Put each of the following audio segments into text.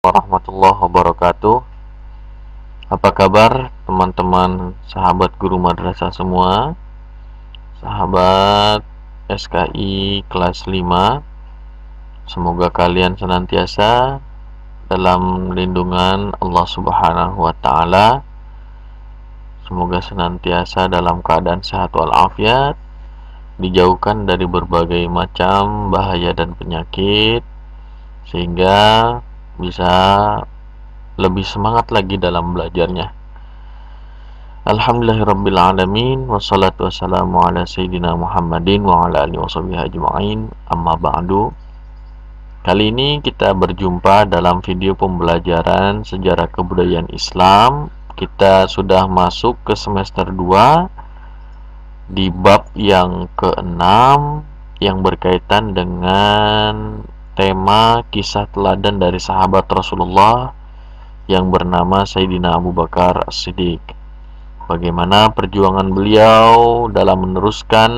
warahmatullahi wabarakatuh. Apa kabar teman-teman sahabat guru madrasah semua, sahabat SKI kelas 5? Semoga kalian senantiasa dalam lindungan Allah Subhanahu wa taala. Semoga senantiasa dalam keadaan sehat walafiat, dijauhkan dari berbagai macam bahaya dan penyakit, sehingga bisa lebih semangat lagi dalam belajarnya. Alhamdulillahirrabbilalamin, wassalatu wassalamu ala sayyidina Muhammadin wa ala alihi washabihi ajma'in, amma ba'du. Kali ini kita berjumpa dalam video pembelajaran sejarah kebudayaan Islam. Kita sudah masuk ke semester 2 di bab yang ke-6 yang berkaitan dengan tema kisah teladan dari sahabat Rasulullah yang bernama Sayyidina Abu Bakar As-Siddiq. Bagaimana perjuangan beliau dalam meneruskan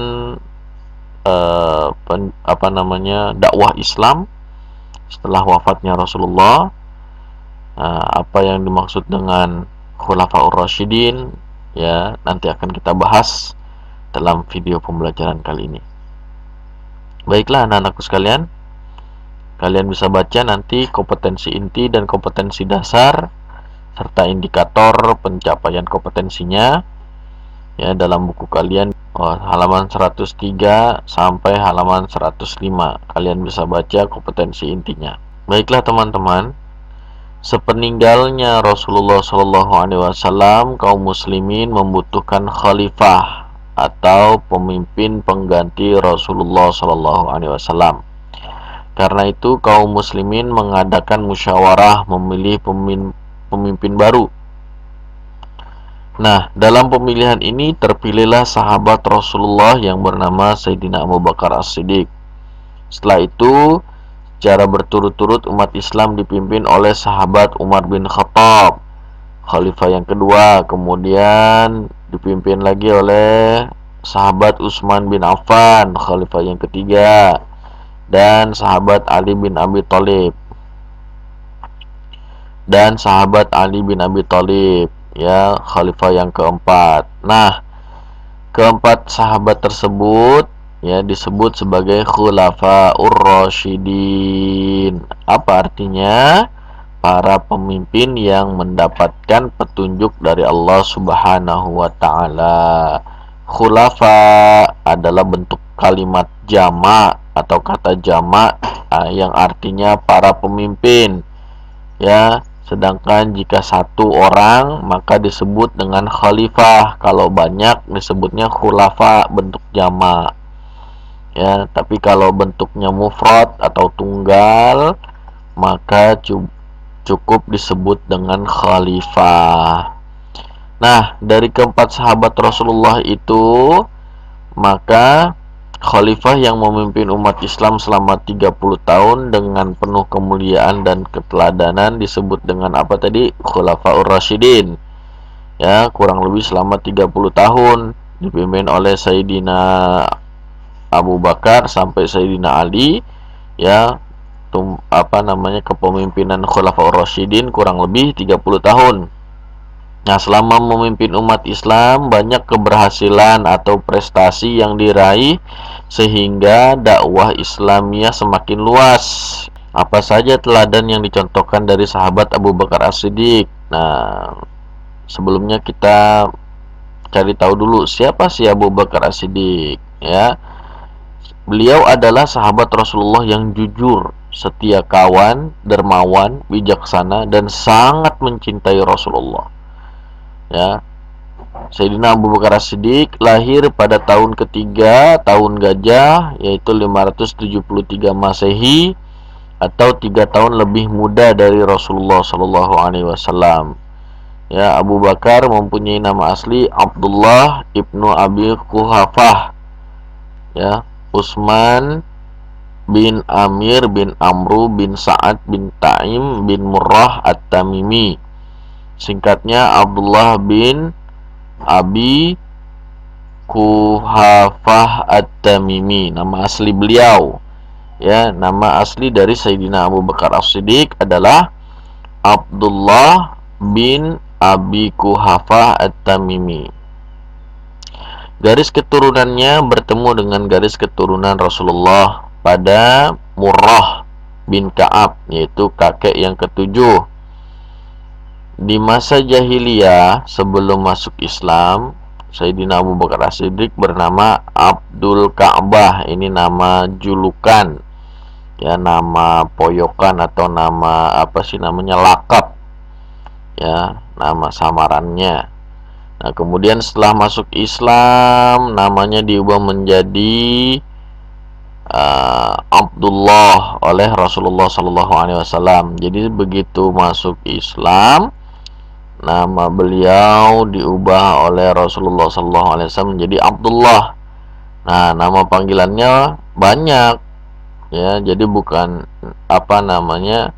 dakwah Islam setelah wafatnya Rasulullah. Apa yang dimaksud dengan Khulafaur Rasyidin, ya, nanti akan kita bahas dalam video pembelajaran kali ini. Baiklah anak-anakku sekalian, kalian bisa baca nanti kompetensi inti dan kompetensi dasar serta indikator pencapaian kompetensinya, ya, dalam buku kalian, halaman 103 sampai halaman 105. Kalian bisa baca kompetensi intinya. Baiklah teman-teman, sepeninggalnya Rasulullah SAW, kaum muslimin membutuhkan khalifah atau pemimpin pengganti Rasulullah SAW. Karena itu kaum muslimin mengadakan musyawarah memilih pemimpin baru. Nah, dalam pemilihan ini terpilihlah sahabat Rasulullah yang bernama Sayyidina Abu Bakar As-Siddiq. Setelah itu, secara berturut-turut umat Islam dipimpin oleh sahabat Umar bin Khattab, khalifah yang kedua. Kemudian dipimpin lagi oleh sahabat Utsman bin Affan, khalifah yang ketiga, dan sahabat Ali bin Abi Thalib. Ya, khalifah yang keempat. Nah, keempat sahabat tersebut, ya, disebut sebagai Khulafaur Rasyidin. Apa artinya? Para pemimpin yang mendapatkan petunjuk dari Allah Subhanahu wa taala. Khulafa adalah bentuk kalimat jamak atau kata jamak yang artinya para pemimpin, ya. Sedangkan jika satu orang maka disebut dengan khalifah. Kalau banyak disebutnya khulafa, bentuk jamak, ya. Tapi kalau bentuknya mufrad atau tunggal maka cukup disebut dengan khalifah. Nah, dari keempat sahabat Rasulullah itu, maka khalifah yang memimpin umat Islam selama 30 tahun dengan penuh kemuliaan dan keteladanan disebut dengan apa tadi? Khulafaur Rasyidin. Ya, kurang lebih selama 30 tahun dipimpin oleh Sayyidina Abu Bakar sampai Sayyidina Ali, ya. Kepemimpinan Khulafaur Rasyidin kurang lebih 30 tahun. Nah, selama memimpin umat Islam banyak keberhasilan atau prestasi yang diraih sehingga dakwah Islamiyah semakin luas. Apa saja teladan yang dicontohkan dari sahabat Abu Bakar As-Siddiq? Nah, sebelumnya kita cari tahu dulu siapa sih Abu Bakar As-Siddiq, ya. Beliau adalah sahabat Rasulullah yang jujur, setia kawan, dermawan, bijaksana, dan sangat mencintai Rasulullah. Ya, Sayyidina Abu Bakar As-Siddiq lahir pada tahun ketiga tahun gajah, yaitu 573 Masehi, atau 3 tahun lebih muda dari Rasulullah SAW. Ya, Abu Bakar mempunyai nama asli Abdullah ibnu Abi Quhafah, ya, Utsman bin Amir bin Amru bin Sa'ad bin Taim bin Murrah At-Tamimi. Singkatnya Abdullah bin Abi Quhafah At-Tamimi, nama asli beliau. Ya, nama asli dari Sayyidina Abu Bakar As-Siddiq adalah Abdullah bin Abi Quhafah At-Tamimi. Garis keturunannya bertemu dengan garis keturunan Rasulullah pada Murrah bin Ka'ab, yaitu kakek yang ketujuh. Di masa jahiliyah sebelum masuk Islam, Sayyidina Abu Bakar As-Siddiq bernama Abdul Ka'bah. Ini nama julukan, ya, nama poyokan atau nama apa sih namanya, lakap, ya, nama samarannya. Nah, kemudian setelah masuk Islam, namanya diubah menjadi Abdullah oleh Rasulullah Shallallahu Alaihi Wasallam. Jadi begitu masuk Islam, nama beliau diubah oleh Rasulullah Shallallahu Alaihi Wasallam menjadi Abdullah. Nah, nama panggilannya banyak, ya. Jadi bukan apa namanya,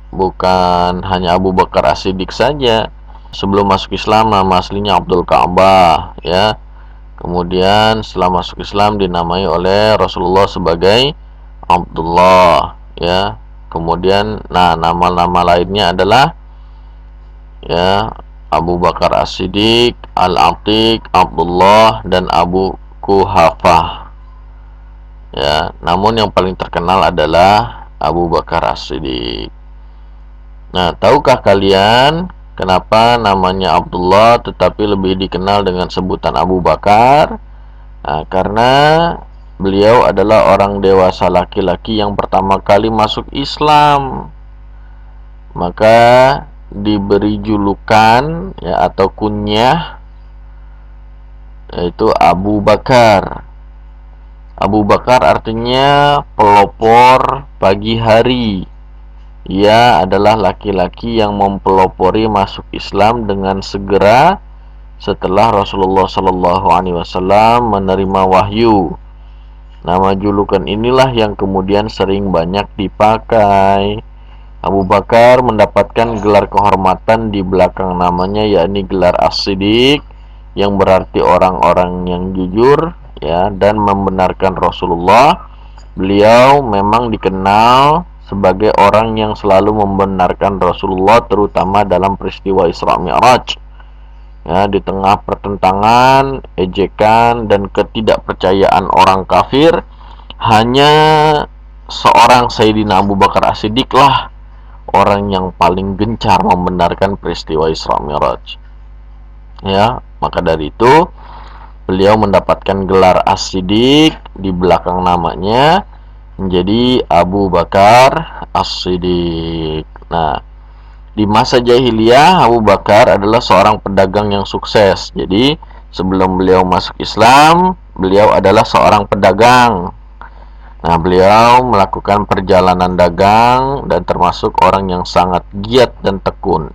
bukan hanya Abu Bakar As-Siddiq saja. Sebelum masuk Islam nama aslinya Abdul Ka'bah, ya. Kemudian setelah masuk Islam dinamai oleh Rasulullah sebagai Abdullah, ya. Kemudian nama-nama lainnya adalah, ya, Abu Bakar As-Siddiq, Al-Atiq, Abdullah, dan Abu Quhafah, ya. Namun yang paling terkenal adalah Abu Bakar As-Siddiq. Nah, tahukah kalian kenapa namanya Abdullah tetapi lebih dikenal dengan sebutan Abu Bakar? Nah, karena beliau adalah orang dewasa laki-laki yang pertama kali masuk Islam. Maka diberi julukan, ya, atau kunyah, yaitu Abu Bakar. Abu Bakar artinya pelopor pagi hari. Ia adalah laki-laki yang mempelopori masuk Islam dengan segera setelah Rasulullah Shallallahu Alaihi Wasallam menerima wahyu. Nama julukan inilah yang kemudian sering banyak dipakai. Abu Bakar mendapatkan gelar kehormatan di belakang namanya, yakni gelar As-Siddiq, yang berarti orang-orang yang jujur, ya, dan membenarkan Rasulullah. Beliau memang dikenal sebagai orang yang selalu membenarkan Rasulullah, terutama dalam peristiwa Isra Mi'raj, ya, di tengah pertentangan, ejekan, dan ketidakpercayaan orang kafir. Hanya seorang Sayyidina Abu Bakar As-Siddiq lah orang yang paling gencar membenarkan peristiwa Isra Mi'raj, ya. Maka dari itu beliau mendapatkan gelar As-Siddiq di belakang namanya menjadi Abu Bakar As-Siddiq. Nah, di masa jahiliyah Abu Bakar adalah seorang pedagang yang sukses. Jadi sebelum beliau masuk Islam, beliau adalah seorang pedagang. Nah, beliau melakukan perjalanan dagang dan termasuk orang yang sangat giat dan tekun.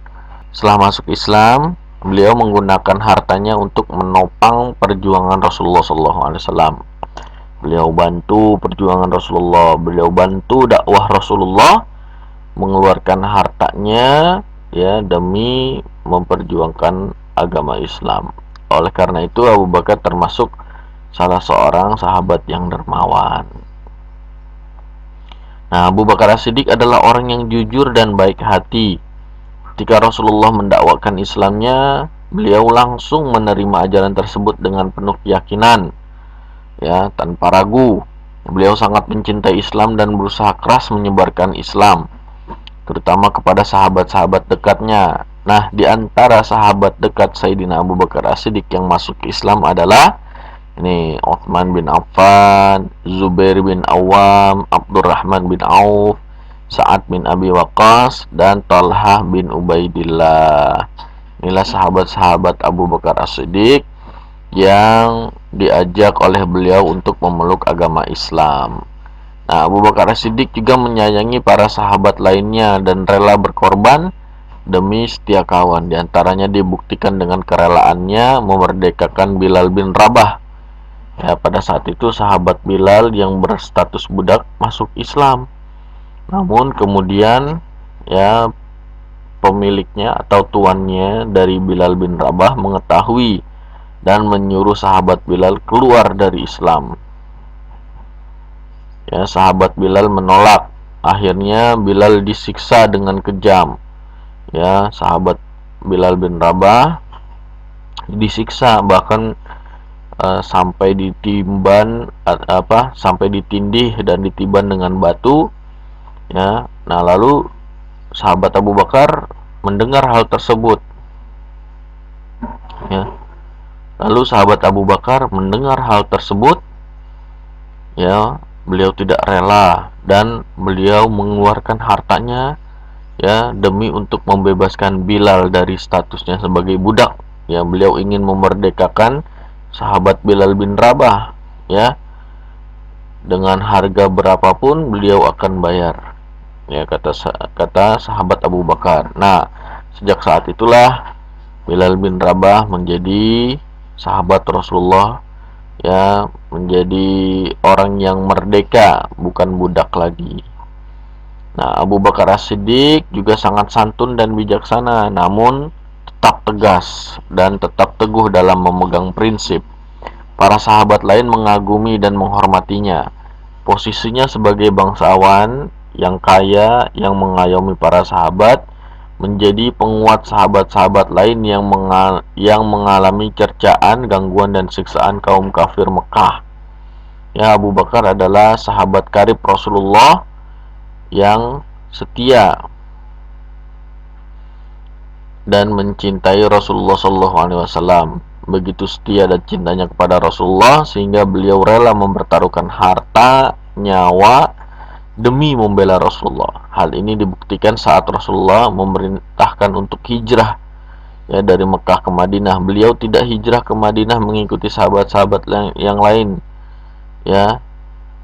Setelah masuk Islam, beliau menggunakan hartanya untuk menopang perjuangan Rasulullah SAW. Beliau bantu perjuangan Rasulullah, beliau bantu dakwah Rasulullah, mengeluarkan hartanya, ya, demi memperjuangkan agama Islam. Oleh karena itu Abu Bakar termasuk salah seorang sahabat yang dermawan. Nah, Abu Bakar As-Siddiq adalah orang yang jujur dan baik hati. Ketika Rasulullah mendakwakan Islamnya, beliau langsung menerima ajaran tersebut dengan penuh keyakinan, ya, tanpa ragu. Beliau sangat mencintai Islam dan berusaha keras menyebarkan Islam, terutama kepada sahabat-sahabat dekatnya. Nah, di antara sahabat dekat Sayyidina Abu Bakar As-Siddiq yang masuk Islam adalah ini Utsman bin Affan, Zubair bin Awam, Abdurrahman bin Auf, Sa'ad bin Abi Waqqas, dan Talhah bin Ubaidillah. Inilah sahabat-sahabat Abu Bakar As-Siddiq yang diajak oleh beliau untuk memeluk agama Islam. Nah, Abu Bakar As-Siddiq juga menyayangi para sahabat lainnya dan rela berkorban demi setia kawan. Di antaranya dibuktikan dengan kerelaannya memerdekakan Bilal bin Rabah. Ya, pada saat itu sahabat Bilal yang berstatus budak masuk Islam. Namun kemudian, ya, pemiliknya atau tuannya dari Bilal bin Rabah mengetahui dan menyuruh sahabat Bilal keluar dari Islam. Ya, sahabat Bilal menolak akhirnya Bilal disiksa dengan kejam. Ya, sahabat Bilal bin Rabah disiksa, bahkan sampai ditimban sampai ditindih dan ditiban dengan batu. Ya, nah lalu sahabat Abu Bakar mendengar hal tersebut. Ya, lalu sahabat Abu Bakar mendengar hal tersebut, ya, beliau tidak rela dan beliau mengeluarkan hartanya, ya, demi untuk membebaskan Bilal dari statusnya sebagai budak. Ya, beliau ingin memerdekakan sahabat Bilal bin Rabah, ya, dengan harga berapapun beliau akan bayar, ya, kata sahabat Abu Bakar. Nah, sejak saat itulah Bilal bin Rabah menjadi sahabat Rasulullah, ya, menjadi orang yang merdeka, bukan budak lagi. Nah, Abu Bakar As-Siddiq juga sangat santun dan bijaksana, namun tetap tegas dan tetap teguh dalam memegang prinsip. Para sahabat lain mengagumi dan menghormatinya. Posisinya sebagai bangsawan yang kaya, yang mengayomi para sahabat, menjadi penguat sahabat-sahabat lain yang mengalami cercaan, gangguan, dan siksaan kaum kafir Mekah. Ya, Abu Bakar adalah sahabat karib Rasulullah yang setia dan mencintai Rasulullah SAW. Begitu setia dan cintanya kepada Rasulullah sehingga beliau rela mempertaruhkan harta, nyawa demi membela Rasulullah. Hal ini dibuktikan saat Rasulullah memerintahkan untuk hijrah, ya, dari Mekah ke Madinah. Beliau tidak hijrah ke Madinah mengikuti sahabat-sahabat yang lain, ya,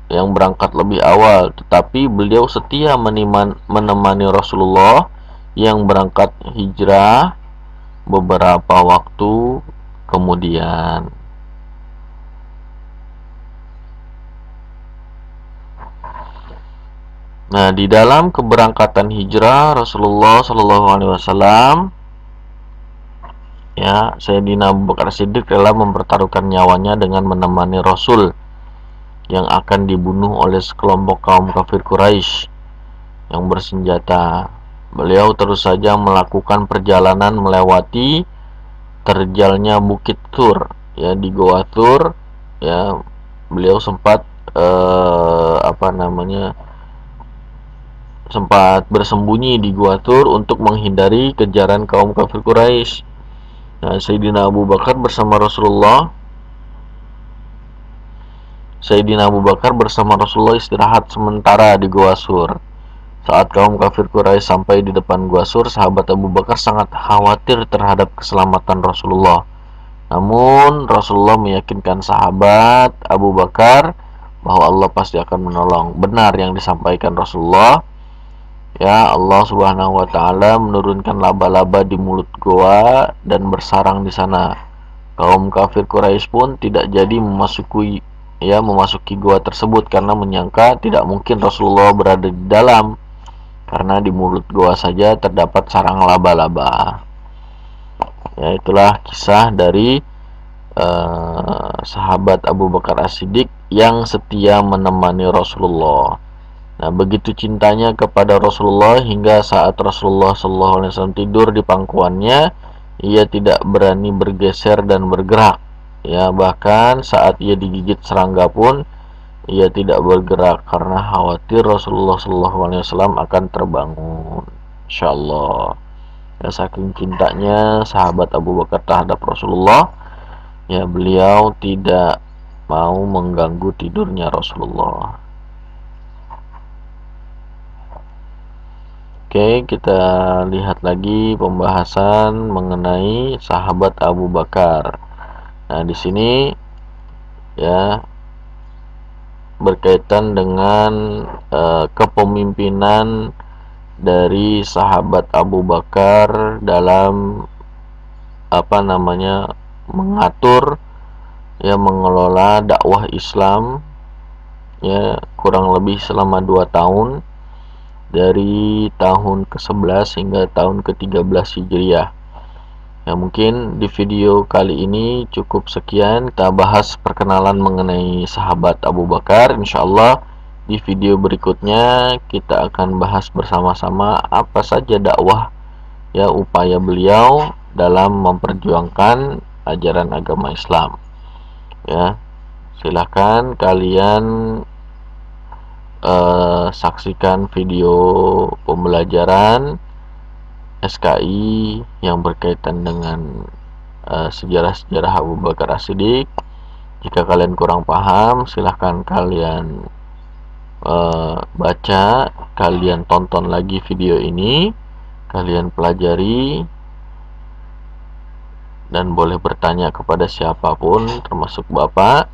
yang berangkat lebih awal, tetapi beliau setia menemani Rasulullah yang berangkat hijrah beberapa waktu kemudian. Nah, di dalam keberangkatan hijrah Rasulullah SAW, ya, Sayyidina Abu Bakar Siddiq rela mempertaruhkan nyawanya dengan menemani Rasul yang akan dibunuh oleh sekelompok kaum kafir Quraisy yang bersenjata. Beliau terus saja melakukan perjalanan melewati terjalnya Bukit Tur, ya, di Goa Tur, ya. Beliau sempat sempat bersembunyi di Gua Tur untuk menghindari kejaran kaum kafir Quraisy. Nah, Sayyidina Abu Bakar bersama Rasulullah istirahat sementara di Gua Sur. Saat kaum kafir Quraisy sampai di depan Gua Sur, sahabat Abu Bakar sangat khawatir terhadap keselamatan Rasulullah. Namun Rasulullah meyakinkan sahabat Abu Bakar bahwa Allah pasti akan menolong. Benar yang disampaikan Rasulullah, ya, Allah Subhanahu wa taala menurunkan laba-laba di mulut goa dan bersarang di sana. Kaum kafir Quraisy pun tidak jadi memasuki goa tersebut karena menyangka tidak mungkin Rasulullah berada di dalam, karena di mulut goa saja terdapat sarang laba-laba. Ya, itulah kisah dari sahabat Abu Bakar As-Siddiq yang setia menemani Rasulullah. Nah, begitu cintanya kepada Rasulullah hingga saat Rasulullah SAW tidur di pangkuannya, ia tidak berani bergeser dan bergerak. Ya, bahkan saat ia digigit serangga pun ia tidak bergerak karena khawatir Rasulullah SAW akan terbangun. Insyaallah. Ya, saking cintanya sahabat Abu Bakar terhadap Rasulullah, ya, beliau tidak mau mengganggu tidurnya Rasulullah. Oke, kita lihat lagi pembahasan mengenai sahabat Abu Bakar. Nah, di sini, ya, berkaitan dengan kepemimpinan dari sahabat Abu Bakar dalam mengatur, ya, mengelola dakwah Islam, ya, kurang lebih selama 2 tahun, dari tahun ke-11 hingga tahun ke-13 Hijriah. Ya, mungkin di video kali ini cukup sekian. Kita bahas perkenalan mengenai sahabat Abu Bakar. Insyaallah Di video berikutnya kita akan bahas bersama-sama apa saja dakwah, ya, upaya beliau dalam memperjuangkan ajaran agama Islam. Ya, silahkan kalian saksikan video pembelajaran SKI yang berkaitan dengan sejarah-sejarah Abu Bakar As-Siddiq. Jika kalian kurang paham, silahkan kalian baca, kalian tonton lagi video ini, kalian pelajari, dan boleh bertanya kepada siapapun termasuk Bapak.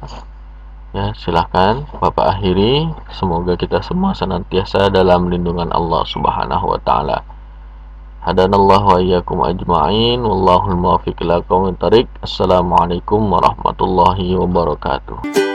Ya, silahkan Bapak akhiri. Semoga kita semua senantiasa dalam lindungan Allah Subhanahu wa taala. Hadanallahu wa iyyakum ajma'in, wallahul muwaffiq ila aqwamit thoriq. Assalamualaikum warahmatullahi wabarakatuh.